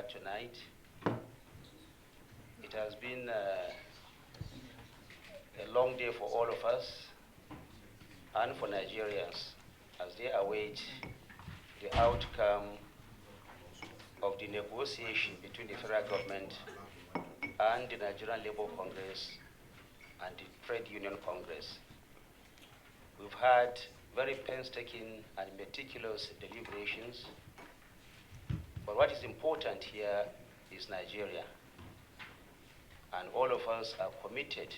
had tonight. It has been a long day for all of us and for Nigerians as they await the outcome of the negotiation between the federal government and the Nigerian Labour Congress and the Trade Union Congress. We've had very painstaking and meticulous deliberations, but what is important here is Nigeria, and all of us are committed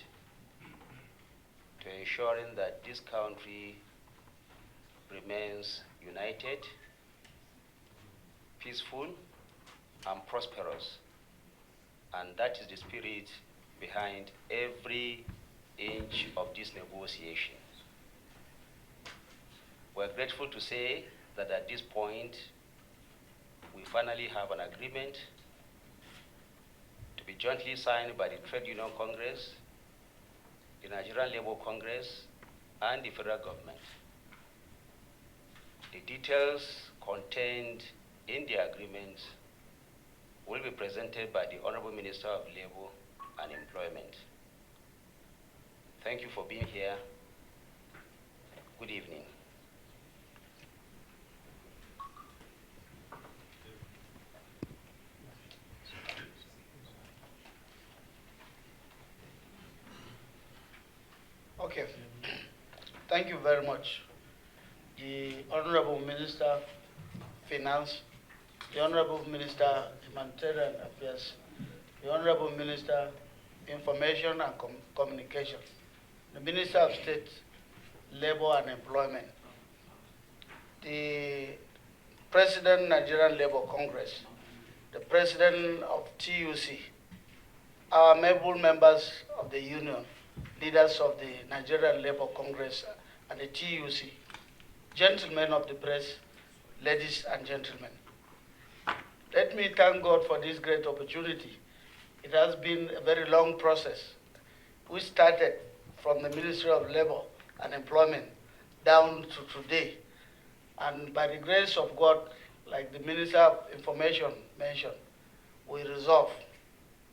to ensuring that this country remains united, peaceful, and prosperous. And that is the spirit behind every inch of this negotiation. We're grateful to say that at this point, we finally have an agreement to be jointly signed by the Trade Union Congress, the Nigerian Labour Congress, and the federal government. The details contained in the agreement will be presented by the Honorable Minister of Labour and Employment. Thank you for being here. Good evening. Okay, thank you very much. The Honorable Minister Finance, the Honorable Minister Humanitarian Affairs, the Honorable Minister Information and Communication, the Minister of State, Labor and Employment, the President Nigerian Labour Congress, the President of TUC, our able members of the Union, leaders of the Nigerian Labour Congress and the TUC, gentlemen of the press, ladies and gentlemen. Let me thank God for this great opportunity. It has been a very long process. We started from the Ministry of Labour and Employment down to today. And by the grace of God, like the Minister of Information mentioned, we resolve.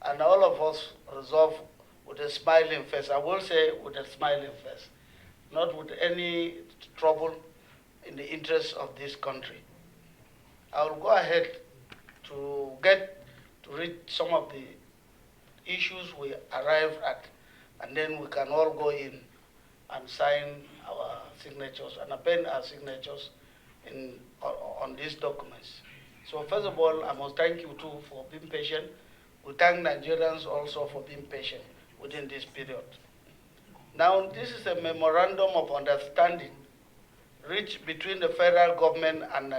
And all of us resolve with a smiling face. I will say with a smiling face, not with any trouble in the interests of this country. I will go ahead to read some of the issues we arrived at, and then we can all go in and sign our signatures and append our signatures on these documents. So first of all, I must thank you too for being patient. We thank Nigerians also for being patient within this period. Now, this is a memorandum of understanding reached between the federal government and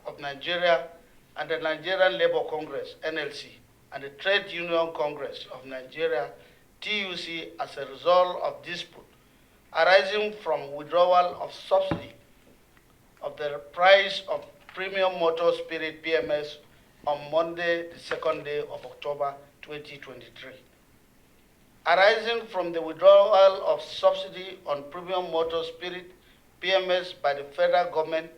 of Nigeria and the Nigerian Labour Congress, NLC, and the Trade Union Congress of Nigeria, TUC, as a result of dispute arising from withdrawal of subsidy of the price of premium motor spirit PMS on Monday, the 2nd day of October 2023. Arising from the withdrawal of subsidy on premium motor spirit PMS by the federal government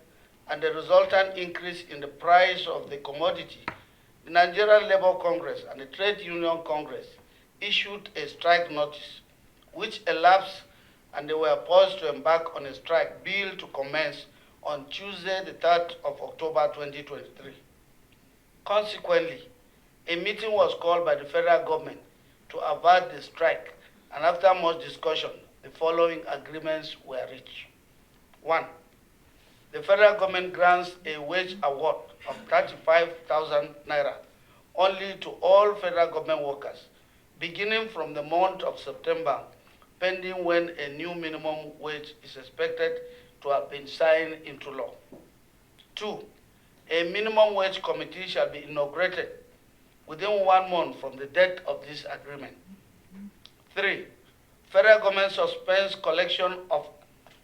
and the resultant increase in the price of the commodity, the Nigerian Labour Congress and the Trade Union Congress issued a strike notice, which elapsed, and they were forced to embark on a strike billed to commence on Tuesday, the 3rd of October 2023. Consequently, a meeting was called by the federal government to avert the strike, and after much discussion, the following agreements were reached. 1. The federal government grants a wage award of 35,000 naira only to all federal government workers, beginning from the month of September, pending when a new minimum wage is expected to have been signed into law. 2. A minimum wage committee shall be inaugurated within 1 month from the date of this agreement. 3. Federal government suspends collection of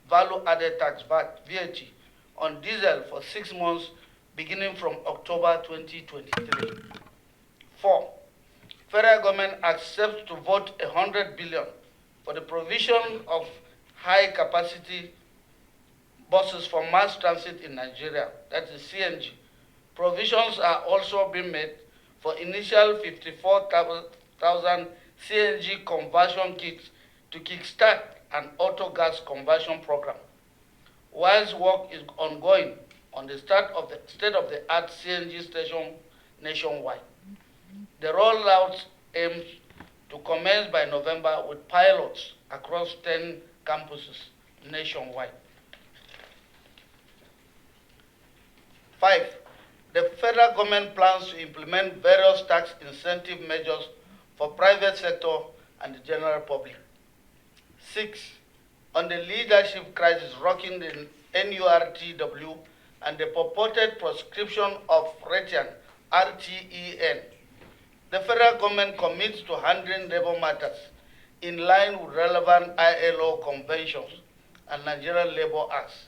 value-added tax VAT on diesel for 6 months beginning from October 2023. 4. Federal government accepts to vote 100 billion for the provision of high-capacity buses for mass transit in Nigeria, that is CNG. Provisions are also being made for initial 54,000 CNG conversion kits to kickstart an auto gas conversion program. Whilst work is ongoing on the start of the state-of-the-art CNG station nationwide, the rollout aims to commence by November with pilots across 10 campuses nationwide. 5. The federal government plans to implement various tax incentive measures for private sector and the general public. 6. On the leadership crisis rocking the NURTW and the purported proscription of Retian, RTEN, the federal government commits to handling labor matters in line with relevant ILO conventions and Nigerian Labor Acts.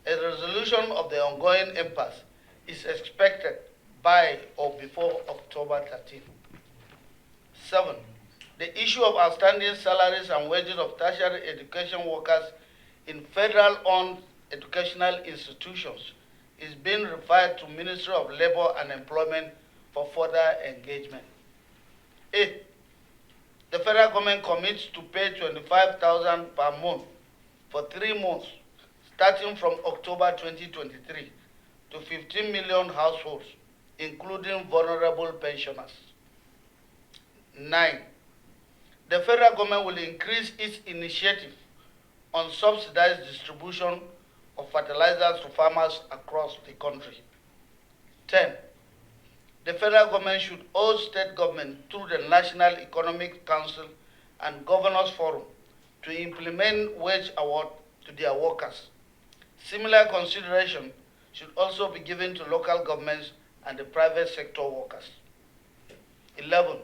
A resolution of the ongoing impasse is expected by or before October 13. 7. The issue of outstanding salaries and wages of tertiary education workers in federal-owned educational institutions is being referred to Ministry of Labor and Employment for further engagement. 8. The federal government commits to pay 25,000 per month for 3 months, starting from October 2023, to 15 million households, including vulnerable pensioners. 9. The federal government will increase its initiative on subsidized distribution of fertilizers to farmers across the country. 10. The federal government should urge state government through the National Economic Council and Governors Forum to implement wage award to their workers. Similar consideration should also be given to local governments and the private sector workers. 11.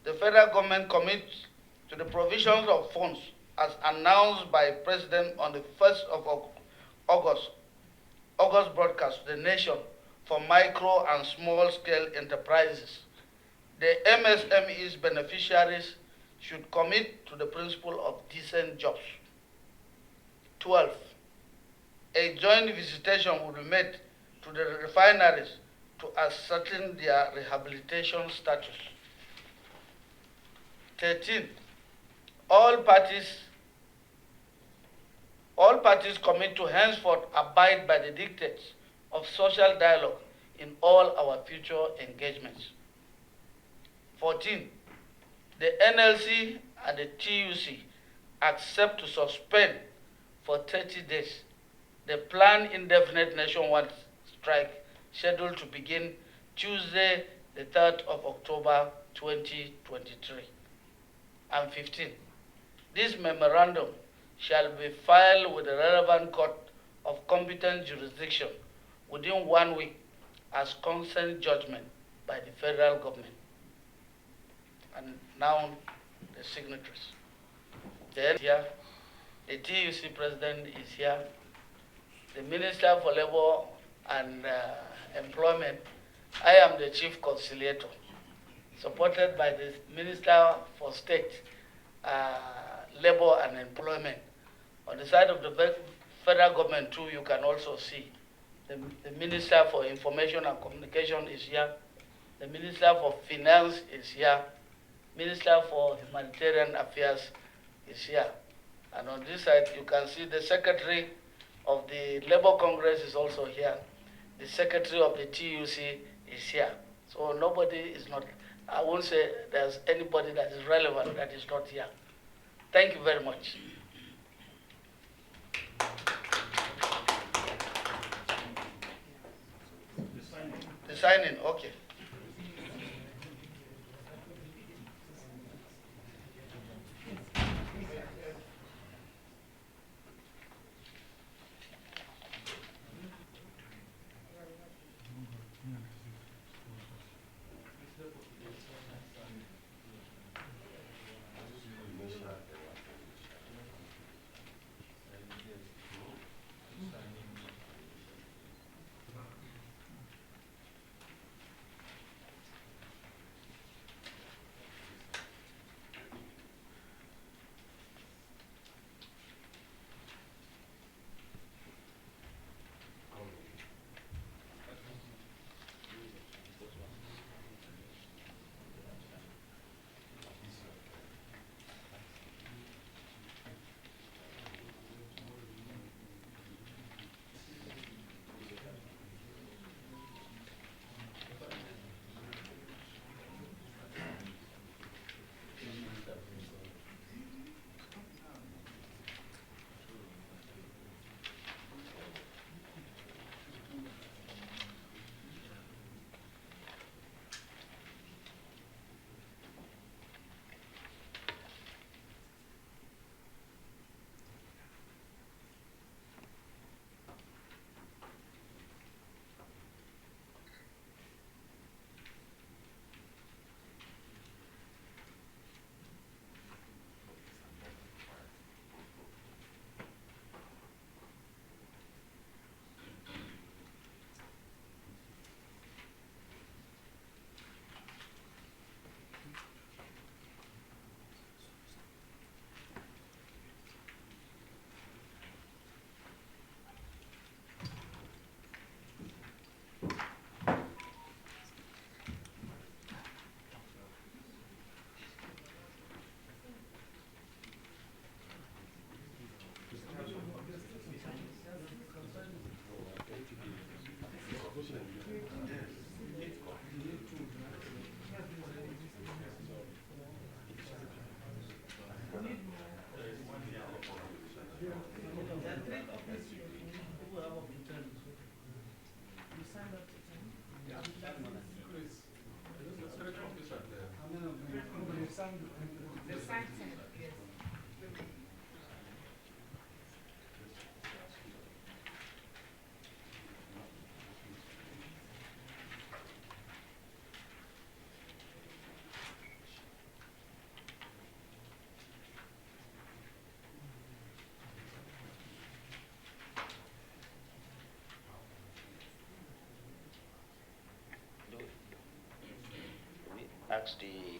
The federal government commits to the provisions of funds as announced by President on the 1st of August broadcast to the nation for micro and small-scale enterprises. The MSME's beneficiaries should commit to the principle of decent jobs. 12. A joint visitation will be made to the refineries to ascertain their rehabilitation status. 13. All parties commit to henceforth abide by the dictates of social dialogue in all our future engagements. 14. The NLC and the TUC accept to suspend for 30 days the planned indefinite nationwide strike scheduled to begin Tuesday, the 3rd of October 2023. And 15. This memorandum shall be filed with the relevant court of competent jurisdiction within 1 week as consent judgment by the federal government. And now the signatories. Then here, the TUC president is here. The Minister for Labor and Employment, I am the chief conciliator, supported by the Minister for State, Labor and Employment. On the side of the federal government too, you can also see the Minister for Information and Communication is here. The Minister for Finance is here. Minister for Humanitarian Affairs is here. And on this side, you can see the Secretary of the Labour Congress is also here. The Secretary of the TUC is here. So nobody is not, I won't say there's anybody that is relevant that is not here. Thank you very much. The signing, okay. We ask the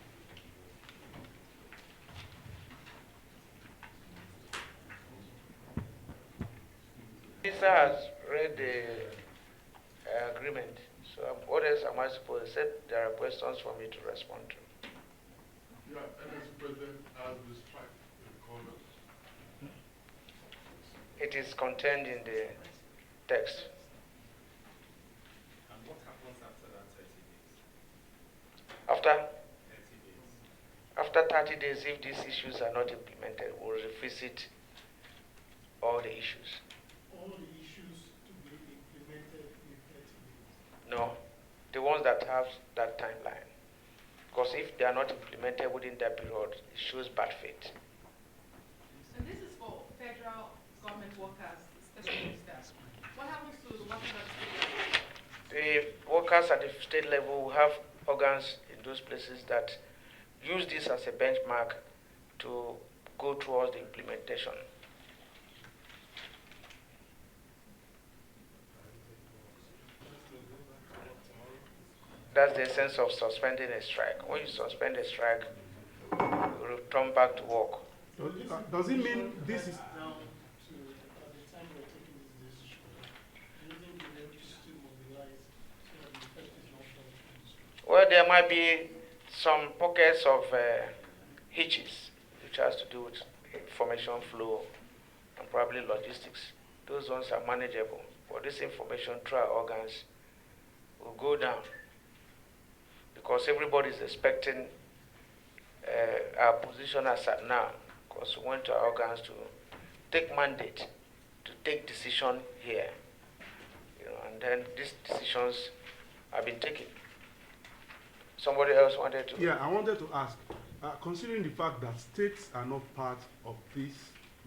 Minister has read the agreement, so what else am I supposed to say? There are questions for me to respond to. Yeah, NSC President has the strike recorded. It is contained in the text. And what happens after that 30 days? After 30 days. After 30 days, if these issues are not implemented, we'll revisit all the issues. All the issues to be implemented in 30 days. No, the ones that have that timeline. Because if they are not implemented within that period, it shows bad faith. And this is for federal government workers, especially staff. What happens to the workers at state level? The workers at the state level will have organs in those places that use this as a benchmark to go towards the implementation. That's the essence of suspending a strike. When you suspend a strike, you return back to work. Does it mean this is down to at the time we're taking this decision? Do you think we'll be able to still mobilize so that the effect is not felt in the street? Well, there might be some pockets of hitches, which has to do with information flow and probably logistics. Those ones are manageable. But this information through our organs will go down because everybody is expecting our position as at now, because we went to our organs to take mandate, to take decision here. And then these decisions have been taken. Somebody else wanted to? Yeah, I wanted to ask, considering the fact that states are not part of this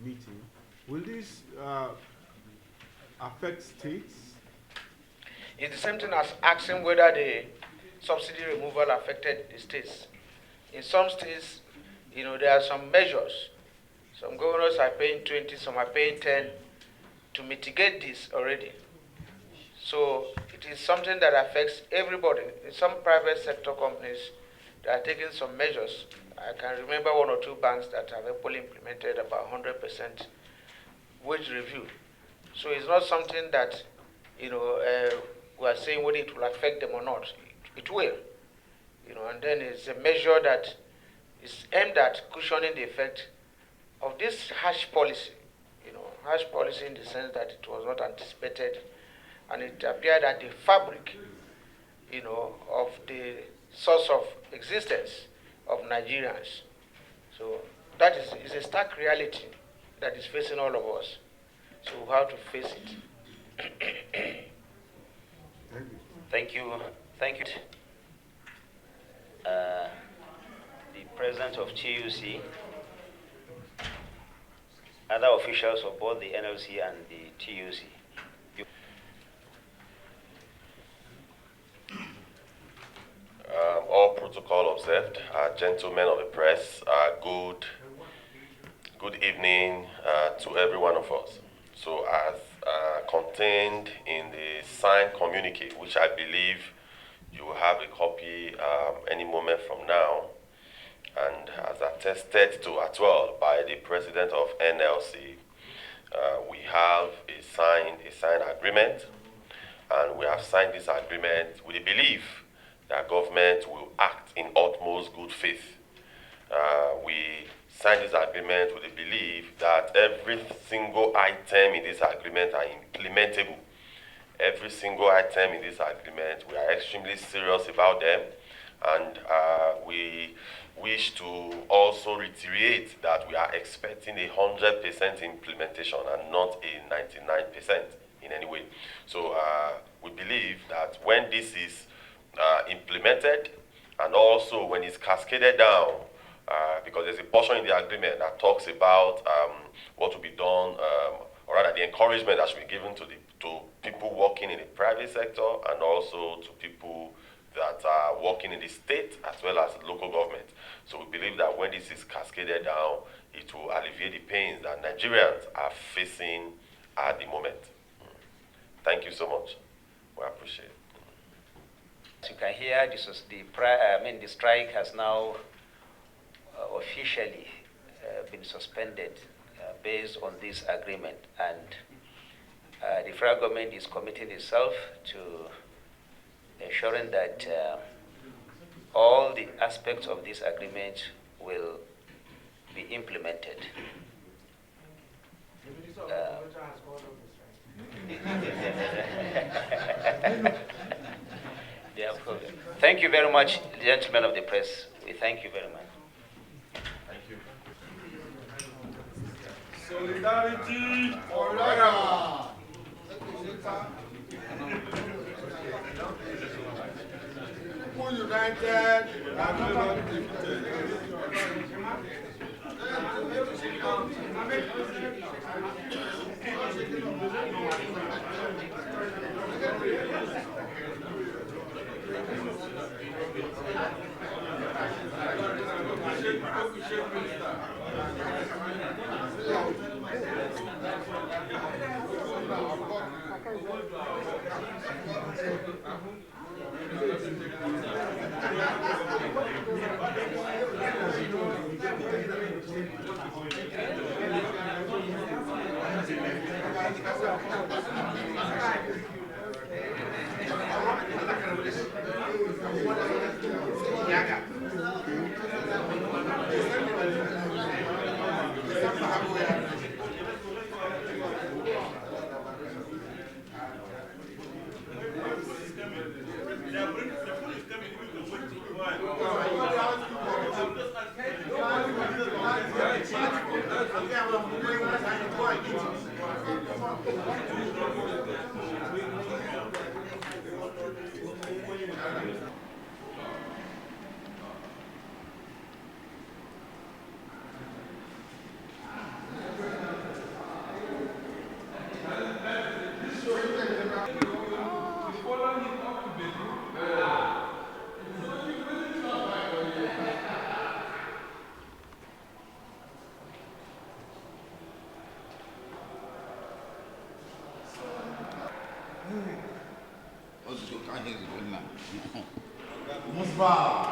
meeting, will this affect states? It's the same thing as asking whether the subsidy removal affected the states. In some states, there are some measures. Some governors are paying 20, some are paying 10 to mitigate this already. So it is something that affects everybody. In some private sector companies, they are taking some measures. I can remember one or two banks that have fully implemented about 100% wage review. So it's not something that, we are saying whether it will affect them or not. It will. And then it's a measure that is aimed at cushioning the effect of this harsh policy. Harsh policy in the sense that it was not anticipated, and it appeared at the fabric, of the source of existence of Nigerians. So that is a stark reality that is facing all of us. So how to face it? Thank you. The president of TUC, other officials of both the NLC and the TUC. All protocol observed. Gentlemen of the press, good evening to every one of us. So as contained in the signed communique, which I believe you will have a copy any moment from now, and as attested to as well by the president of NLC, we have a signed agreement, and we have signed this agreement with the belief that government will act in utmost good faith. We signed this agreement with the belief that every single item in this agreement are implementable. Every single item in this agreement, we are extremely serious about them, and we wish to also reiterate that we are expecting 100% implementation and not a 99% in any way. So we believe that when this is implemented and also when it's cascaded down, because there's a portion in the agreement that talks about what will be done, or rather the encouragement that should be given to people working in the private sector and also to people that are working in the state as well as local government. So we believe that when this is cascaded down, it will alleviate the pains that Nigerians are facing at the moment. Thank you so much. We appreciate it. As you can hear, the strike has now officially been suspended based on this agreement, and the federal government is committing itself to ensuring that all the aspects of this agreement will be implemented. Yeah, of course. Thank you very much, gentlemen of the press. We thank you very much. Thank you. Solidarity Forever. People united and never defeated. Musbah.